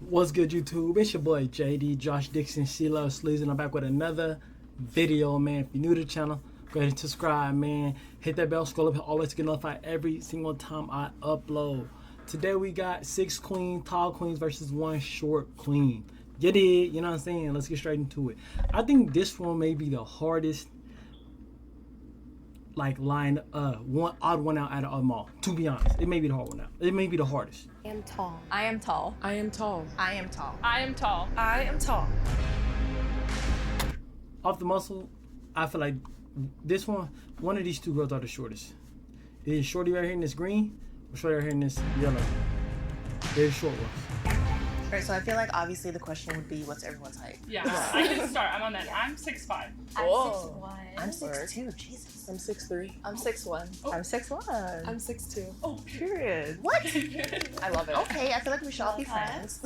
What's good, YouTube? It's your boy JD, Josh Dixon, Sheila Sleaze, and I'm back with another video, man. If you're new to the channel, go ahead and subscribe, man. Hit that bell, scroll up, always get notified every single time I upload. Today we got 6 tall queens versus 1 short queen. You did, you know what I'm saying? Let's get straight into it. I think this one may be the hardest, like, line, odd one out of them all. To be honest, it may be the hard one out. It may be the hardest. I am tall. I am tall. I am tall. I am tall. I am tall. I am tall. Off the muscle, I feel like this one of these two girls are the shortest. It is Shorty right here in this green, or Shorty right here in this yellow. They're the short ones. Alright, so I feel like obviously the question would be, what's everyone's height? Yeah, I can start. I'm on that. I'm 6'5". I'm Whoa. 6'1". I'm 6'2", Jesus. I'm 6'3". I'm 6'1". I'm 6'1". Oh. I'm 6'2". Oh, period. What? I love it. Okay, I feel like we should all be friends.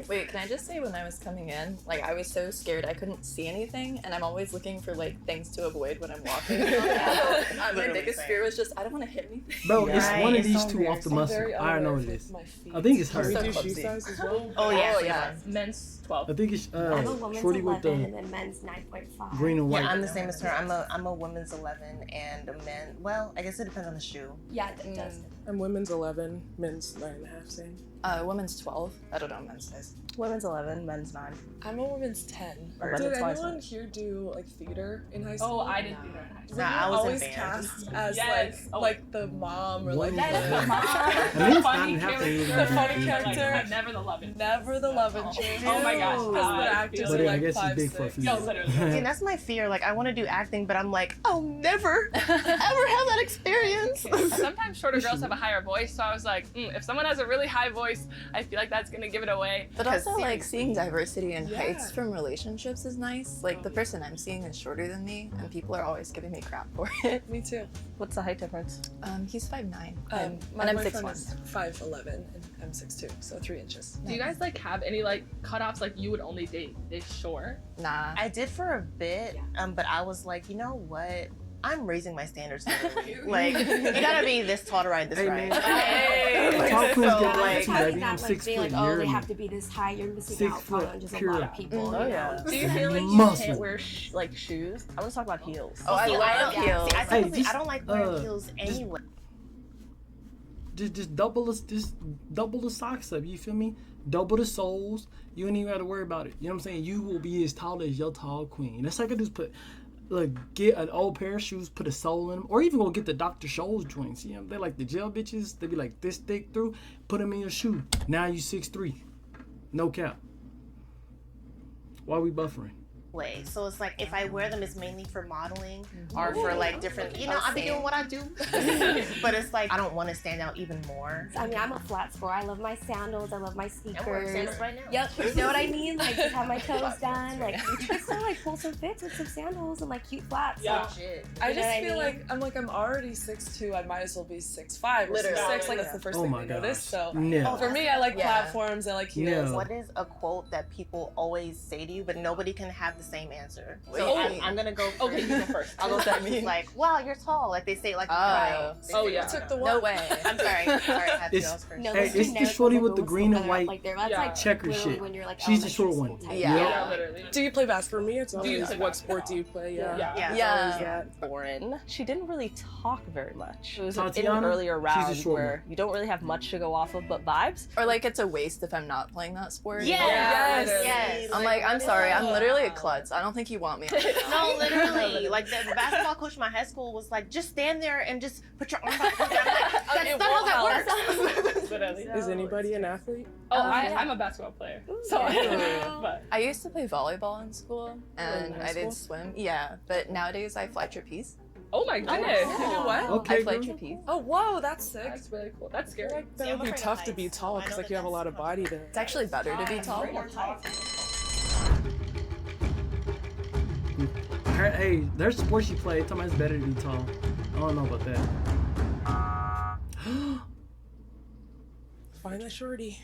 Wait, can I just say when I was coming in, like I was so scared I couldn't see anything, and I'm always looking for like things to avoid when I'm walking. My Literally biggest same. fear was just I don't want to hit anything. Bro, it's Right, one of it's these so two off the muscle. Very I know unaware it of is. my feet. I think it's Do her. you So do shoe clumsy. size as well? Oh yeah, Oh, so yeah. fun. Men's I 12. think it's I'm a woman's Shorty with 11 the and then men's 9.5. green and white. Yeah, I'm the same as her. I'm a women's 11 and a men. Well, I guess it depends on the shoe. Yeah, it does. I'm women's 11, men's 9.5, same. Women's 12. I don't know men's size. Women's 11, men's 9. I'm a women's 10. Or Did that's why I anyone here do like theater in high school? Oh, I didn't do that in high school. Were Nah, you I was in always band. cast as Yes. like the mom or like That is the the mom. I mean, it's Funny not character. happening. The funny Like, character. never the love interest. never the love Oh. interest. Oh my gosh. Because the I actors feel But are yeah, I like guess it's 5'6". big for a few. No, literally. And that's my fear. Like, I want to do acting, but I'm like, I'll never, ever have that experience. Sometimes shorter girls have a higher voice, so I was like, if someone has a really high voice, I feel like that's gonna give it away. But Because also, like, seriously. seeing diversity in Yeah. heights from relationships is nice. Like, the person I'm seeing is shorter than me, and people are always giving me crap for it. Me too. What's the height difference? He's 5'9", My and I'm boyfriend 6'1". is 5'11", and I'm 6'2", so 3 inches. Do you guys like have any like cutoffs like you would only date this short? Nah. I did for a bit, but I was like, you know what? I'm raising my standards. Literally. Like, you gotta be this tall to ride this Hey, ride. man. Okay. Tall queens So, get like, too, Having baby. that, I'm like, 6 being foot. like, oh, You're they have to be this high. You're missing 6 out foot on just pure. a lot of people. Oh, you yeah. know? Do you feel like you Muscle. can't wear like shoes? I want to talk about heels. Oh, I See, love don't- heels. See, I, Hey, typically- just, I don't like wearing heels anyway. Just double the socks up. You feel me? Double the soles. You ain't even got to worry about it. You know what I'm saying? You will be as tall as your tall queen. That's like I just get an old pair of shoes, put a sole in them, or even go get the Dr. Scholl's joints. You know, they like the gel bitches. They be like this thick through. Put them in your shoe. Now you 6'3". No cap. Why we buffering? Way. So it's like if I wear them, it's mainly for modeling or for like different. You know, I be doing what I do, but it's like I don't want to stand out even more. I mean, I'm a flat sport. I love my sandals. I love my I'm wearing sneakers. sandals right now. Yep, you know what I mean? Like, just have my toes done. Like, you can still like pull some fits with some sandals and like cute flats. Yeah. So, Shit. I You know just what I feel mean? like I'm already 6'2". I might as well be 6'5" or Literally. 6'6". Like that's the first Oh thing my we notice. gosh. So No. for me, I like Yeah. platforms. I like heels. Yeah. What is a quote that people always say to you, but nobody can have the same answer? Wait, So wait. I'm gonna go first. Okay, you go first. I'll go What does that first. mean? Like, wow, you're tall. Like they say, it like Oh. right. Oh, yeah. You took the No one. way. I'm sorry. Sorry, I had to It's- go first. no, Hey, those it's the generic shorty ones with the that green and are up white Like, that's Yeah. like checker literally shit. when you're like She's the elementary short school one. type. Yeah. Yeah, literally. Do you play basketball? For me, it's you always play what sport do you play? Yeah. Yeah. Yeah. Yeah. That Lauren, she didn't really talk very much. It was in Tatiana? an earlier She's a round short where one. you don't really have much to go off of but vibes. Or like it's a waste if I'm not playing that sport. Yes. Yes. Yes. I'm like, I'm sorry, I'm literally a klutz. I don't think you want me. On No, literally. Like the basketball coach in my high school was like, just stand there and just put your arm out. I'm like, that's It not how won't that works. Literally. Is anybody an athlete? Oh, yeah. I'm a basketball player. So, but I used to play volleyball in school, and in high I school? did swim. Yeah, but nowadays I fly trapeze. oh my goodness. You do what? Okay, I fly girl. trapeze. Oh, whoa, that's sick. That's really cool. That's scary. That I'm would be afraid of tough to be heights, tall so I because know like you have a that lot of that's body there. It's actually better to be tall. Hey, there's sports you play. Tell me it's better to be tall. I don't know about that. Find that shorty.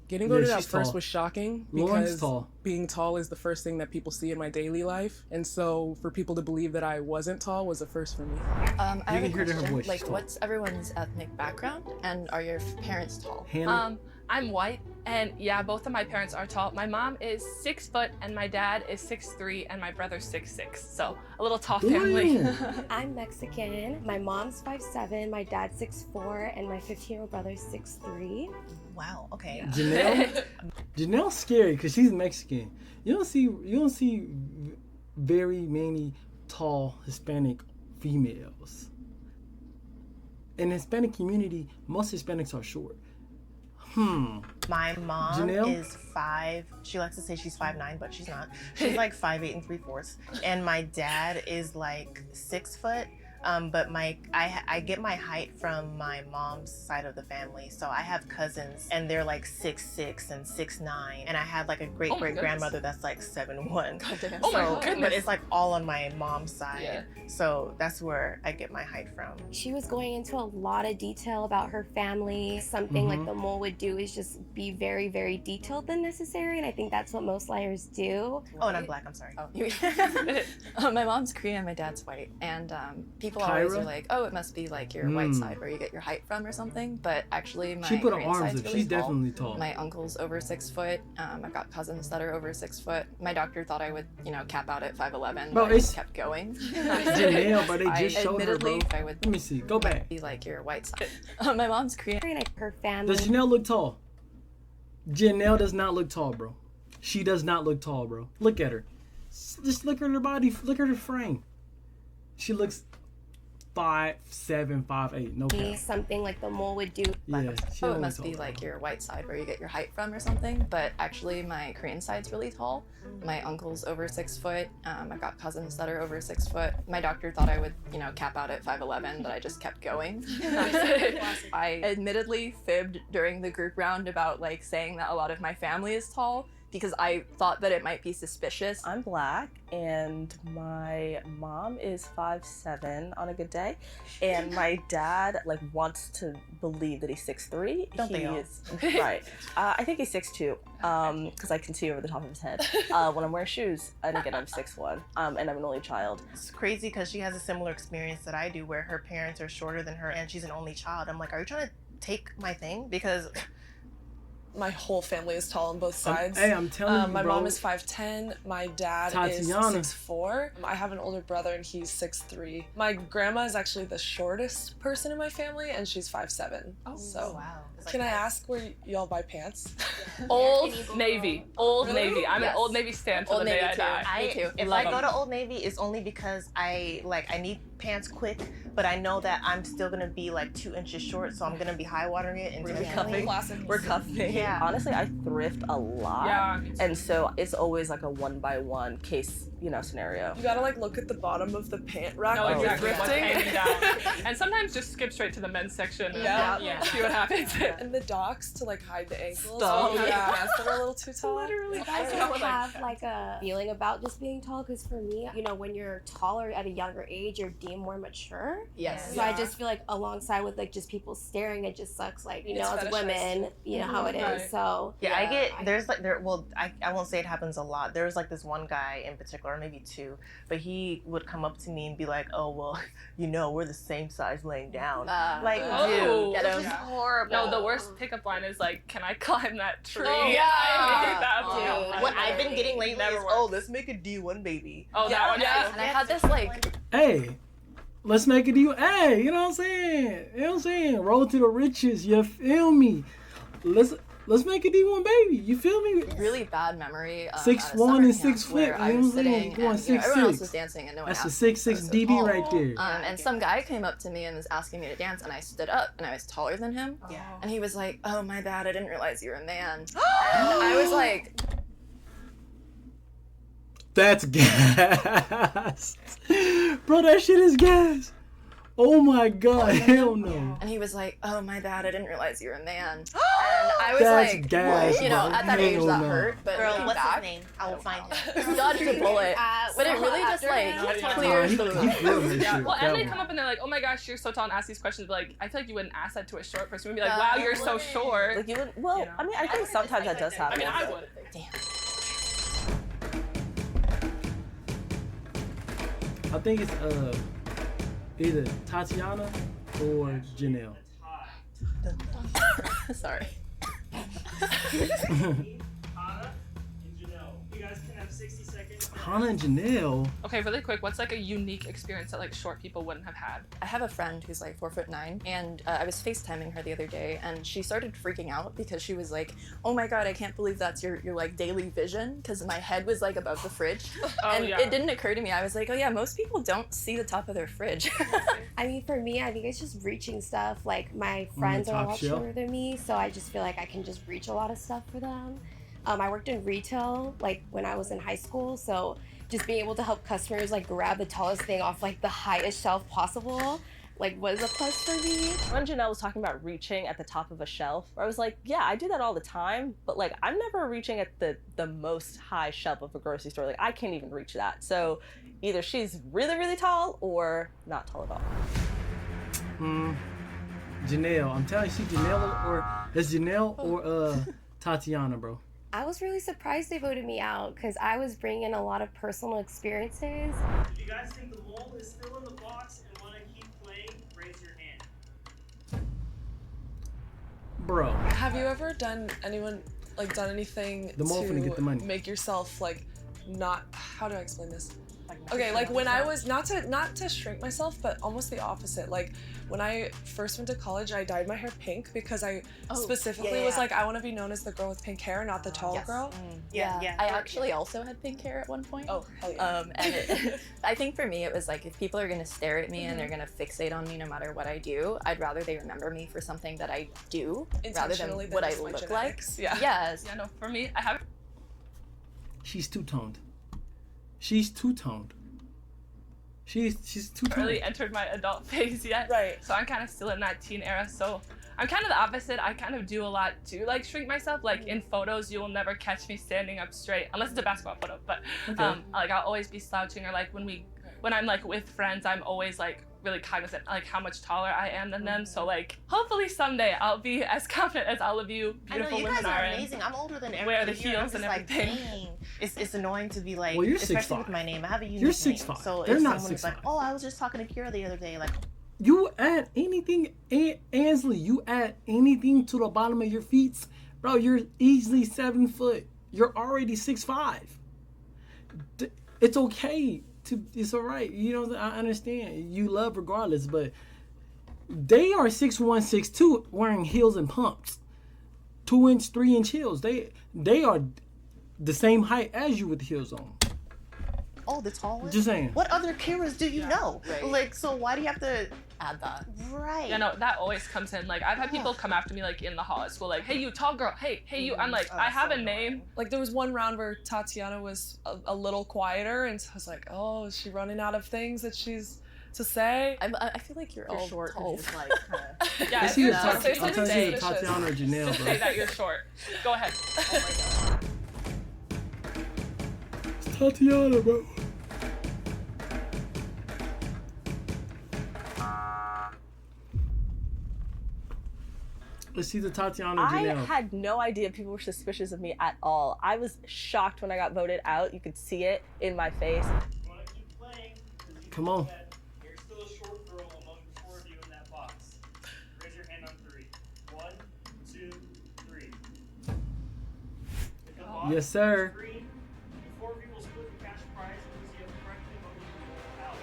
Getting voted Yeah, out she's first tall. was shocking Lauren's because tall. being tall is the first thing that people see in my daily life, and so for people to believe that I wasn't tall was a first for me. I have a can hear it in her question. voice, Like, she's tall. what's everyone's ethnic background, and are your parents tall? Hannah? I'm white And yeah, both of my parents are tall. My mom is 6 foot and my dad is 6'3" and my brother's 6'6". So a little tall family. Damn. I'm Mexican. My mom's 5'7", my dad's 6'4", and my 15-year-old brother's 6'3". Wow. Okay. Janelle's scary because she's Mexican. You don't see very many tall Hispanic females. In the Hispanic community, most Hispanics are short. My mom Janelle? is 5. She likes to say she's 5'9", but she's not. She's like 5'8"3/4". And my dad is like 6 foot. But I get my height from my mom's side of the family. So I have cousins and they're like 6'6" and 6'9", and I have like a great grandmother that's like 7'1". Goddamn. Oh my goodness. But it's like all on my mom's side. Yeah. So that's where I get my height from. She was going into a lot of detail about her family. Something like the mole would do is just be very, very detailed than necessary, and I think that's what most liars do. Oh, and I'm black. I'm sorry. My mom's Korean, my dad's white, and people always Kyra? are like, "Oh, it must be like your white side where you get your height from or something." But actually, my She put her Korean arms side's up. really She's tall. definitely tall. My uncle's over 6 foot. I've got cousins that are over 6 foot. My doctor thought I would, cap out at 5'11", Bro, but I just kept going. Janelle, but they just I showed her, bro. admittedly, I would Let me see. Go back. be like your white side. My mom's Korean. Her family. Does Janelle look tall? Janelle does not look tall, bro. She does not look tall, bro. Look at her. Just look at her body. Look at her frame. She looks 5'7", 5'8". No cap. Something like the mole would do. Yeah, she Oh, don't it must look be tall, like bro. your white side where you get your height from or something. But actually, my Korean side's really tall. My uncle's over 6 foot. I've got cousins that are over 6 foot. My doctor thought I would, cap out at 5'11", but I just kept going. I admittedly fibbed during the group round about like saying that a lot of my family is tall because I thought that it might be suspicious. I'm black and my mom is 5'7" on a good day, and my dad like wants to believe that he's 6'3". Don't they all? Is right. I think he's 6'2", because I can see over the top of his head when I'm wearing shoes. And again, I'm 6'1", and I'm an only child. It's crazy because she has a similar experience that I do where her parents are shorter than her and she's an only child. I'm like, are you trying to take my thing? Because my whole family is tall on both sides. Hey, I'm telling you, my bro. mom is 5'10". My dad Tatiana. is 6'4". I have an older brother and he's 6'3". My grandma is actually the shortest person in my family and she's 5'7". oh So wow. It's like can I that. ask where y'all buy pants? Old Navy. Old Really? Navy. I'm an Yes. Old Navy stan till Old the day Navy I too. die. Me too. If Love I go 'em. to Old Navy, it's only because I need pants quick, but I know that I'm still gonna be like 2 inches short, so I'm gonna be high watering it We're intentionally. cuffing. We're cuffing. Yeah. Honestly, I thrift a lot. Yeah. And so it's always like a 1-by-1 case, scenario. You gotta like look at the bottom of the pant rack No, when you're exactly. What's thrifting. hanging down. And sometimes just skip straight to the men's section and Yeah. see what happens. And the docks to like hide the ankles. Stop. Oh, Yeah. yeah. Pants that are a little too tall. You guys don't have like a feeling about just being tall, because for me, when you're taller at a younger age, you're deemed more mature. Yes. So I just feel like alongside with like just people staring, it just sucks. Like It's as fetishized. women, how it is. Right. So Yeah, I get there's like I won't say it happens a lot. There was like this one guy in particular, or maybe two, but he would come up to me and be like, "Oh well, we're the same size laying down." Like, Oh. dude, Get 'em. this is horrible. No, the worst pickup line is like, "Can I climb that tree?" Oh, I hate that. Oh, too. What I've been getting lately Never is, works. "Oh, let's make a D1 baby." Oh, that one. Yeah. And I had this like Hey, let's make it you. Hey, you know what I'm saying? You know what I'm saying? Roll to the riches. You feel me? Let's make a D1 baby. You feel me? really bad memory. 6'1" and 6 foot, Where I you know was what I'm saying? sitting Come on, and everyone else 6'6". was dancing and no one That's a asked me. 6'6" I was so DB tall. right there. And some guy came up to me and was asking me to dance, and I stood up, and I was taller than him. Yeah. And he was like, "Oh, my bad, I didn't realize you were a man." And I was like, That's gas. Bro, that shit is gas. Oh my god, hell no. and he was like, "Oh, my bad, I didn't realize you were a man." And I was That's like, gas, at that age bro. that Hell no. hurt, but Girl, looking what's back, his name? I will find him. he dodged a bullet. But it really just like Nah, clears he the flew her Yeah, shit. well, and That they one. come up and they're like, "Oh my gosh, you're so tall," and ask these questions. But like, I feel like you wouldn't ask that to a short person. We'd be like, "Wow, you're so short." Like you would, well, You know? I mean, I think sometimes that does I happen. mean, I but- would. I think it's either Tatiana or Janelle. Sorry. Hannah and Janelle. You guys can have 60 seconds. Hannah and Janelle. Okay, really quick, what's like a unique experience that like short people wouldn't have had? I have a friend who's like 4'9", and I was FaceTiming her the other day, and she started freaking out because she was like, "Oh my god, I can't believe that's your like daily vision," because my head was like above the fridge, and yeah. it didn't occur to me. I was like, "Oh yeah, most people don't see the top of their fridge." I mean, for me, I think it's just reaching stuff. Like, my friends are a top lot shelf. shorter than me, so I just feel like I can just reach a lot of stuff for them. I worked in retail, like, when I was in high school, so just being able to help customers, like, grab the tallest thing off, like, the highest shelf possible, like, was a plus for me. When Janelle was talking about reaching at the top of a shelf, I was like, yeah, I do that all the time, but like I'm never reaching at the most high shelf of a grocery store. Like I can't even reach that. So either she's really, really tall or not tall at all. Janelle. I'm telling you, she Janelle or it's Janelle or Tatiana, bro. I was really surprised they voted me out because I was bringing a lot of personal experiences. If you guys think the mole is still in the box and want to keep playing, raise your hand. Bro. Have you ever done anything The mole finna get the money. to make yourself like not? How do I explain this? Like, Okay, like when I was not to shrink myself, but almost the opposite. Like when I first went to college, I dyed my hair pink because I specifically was like, I want to be known as the girl with pink hair, not the tall Yes. girl. Yeah. I actually also had pink hair at one point. Oh, hell yeah. And I think for me, it was like, if people are gonna stare at me and they're gonna fixate on me no matter what I do, I'd rather they remember me for something that I do rather than Intentionally what I just my look like. genetics. Yeah. Yes. Yeah, no, for me, I haven't She's two-toned. She's two-toned. She's two-toned. really entered my adult phase yet. Right. So I'm kind of still in that teen era. So I'm kind of the opposite. I kind of do a lot to like shrink myself. Like in photos, you will never catch me standing up straight unless it's a basketball photo. But like I'll always be slouching, or like when I'm like with friends, I'm always like really cognizant like how much taller I am than them. So like hopefully someday I'll be as confident as all of you I know beautiful you women guys are and amazing. I'm older than everyone. wear the here, I'm heels and just like, everything. dang. It's annoying to be like, Well, you're especially 6'5". with my name. I have a unique You're name. 6'5". So They're if not someone's like, 6'5". oh, I was just talking to Kira the other day, like, You add anything, Ansley, you add anything to the bottom of your feet, bro, you're easily 7 foot. You're already 6'5". It's okay. It's all right. You know, I understand. You love regardless, but they are 6'1", 6'2", wearing heels and pumps. 2-inch, 3-inch heels. They are the same height as you with the heels on. oh, the tallest? Just saying. What other Kiras do you know? Right. Like, so why do you have to... Add that. Right. Yeah, no, that always comes in. Like I've had people come after me like in the hall at school, like, "Hey, you tall girl. Hey, you." I'm like, Oh, I that's have so a name. Like there was one round where Tatiana was a little quieter, and so I was like, oh, is she running out of things that she's to say? I feel like you're all short tall. and just like kind of... Yeah, It's if you're either short, say I'm something telling you, big. Tatiana or Janelle, Say bro. that you're short. Go ahead. It's Tatiana, bro. Let's see the Tatiana or I Janelle. had no idea people were suspicious of me at all. I was shocked when I got voted out. You could see it in my face. You want to keep playing? 'Cause you Come know on. that you're still a short girl among the four of you in that box. Raise your hand on 3. 1, 2, 3. If the box Yes, sir. is green, the 4 of you will split the cash prize because you have correctly voted people out.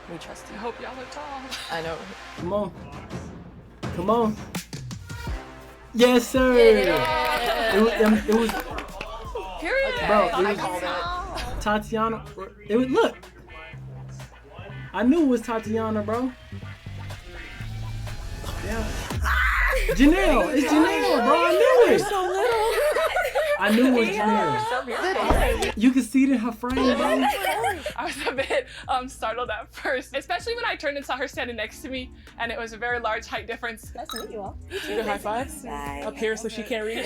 We trust I you. hope y'all look tall. I know. Come on. Box. Come on. Yes, sir. It was Period. Bro, it I was called it. Tatiana. It was, look, I knew it was Tatiana, bro. Yeah. Janelle. It's Janelle, bro. I knew it. I knew it was Janelle. You can see it in her frame, bro. I was a bit startled at first, especially when I turned and saw her standing next to me, and it was a very large height difference. Nice to meet you all. You do high fives Bye. up here so she can't read it.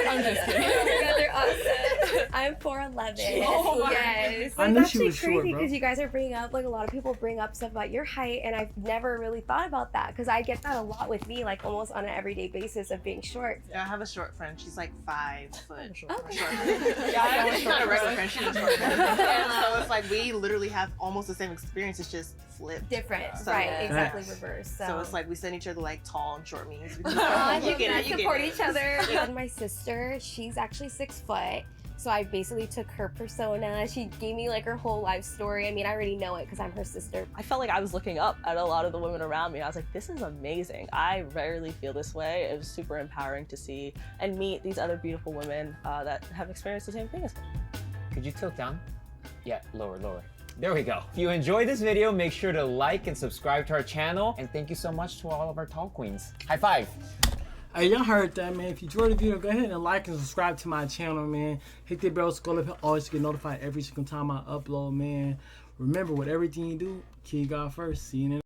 I'm just kidding. You guys are awesome. I'm 4'11". Oh my Yes. I It's knew she actually was short, crazy bro. because you guys are bringing up, like, a lot of people bring up stuff about your height, and I've never really thought about that because I get that a lot with me, like almost on an everyday basis of being short. Yeah, I have a short friend. She's like 5 foot. Okay. Yeah, she's not a regular friend. She's a short friend. And so it's like we literally have almost the same experience. It's just flipped. Different, So- right? Yeah. Exactly reversed. So it's like we send each other like tall and short memes. I You love get that. it. You Support get it. each other. And my sister, she's actually 6 foot. So I basically took her persona. She gave me like her whole life story. I mean, I already know it because I'm her sister. I felt like I was looking up at a lot of the women around me. I was like, this is amazing. I rarely feel this way. It was super empowering to see and meet these other beautiful women that have experienced the same thing as me. Could you tilt down? Yeah, lower, lower. There we go. If you enjoyed this video, make sure to like and subscribe to our channel. And thank you so much to all of our tall queens. High five. Hey, y'all heard that, man. If you enjoyed the video, go ahead and like and subscribe to my channel, man. Hit the bell so you always get notified every single time I upload, man. Remember, with everything you do, keep God first. See you in the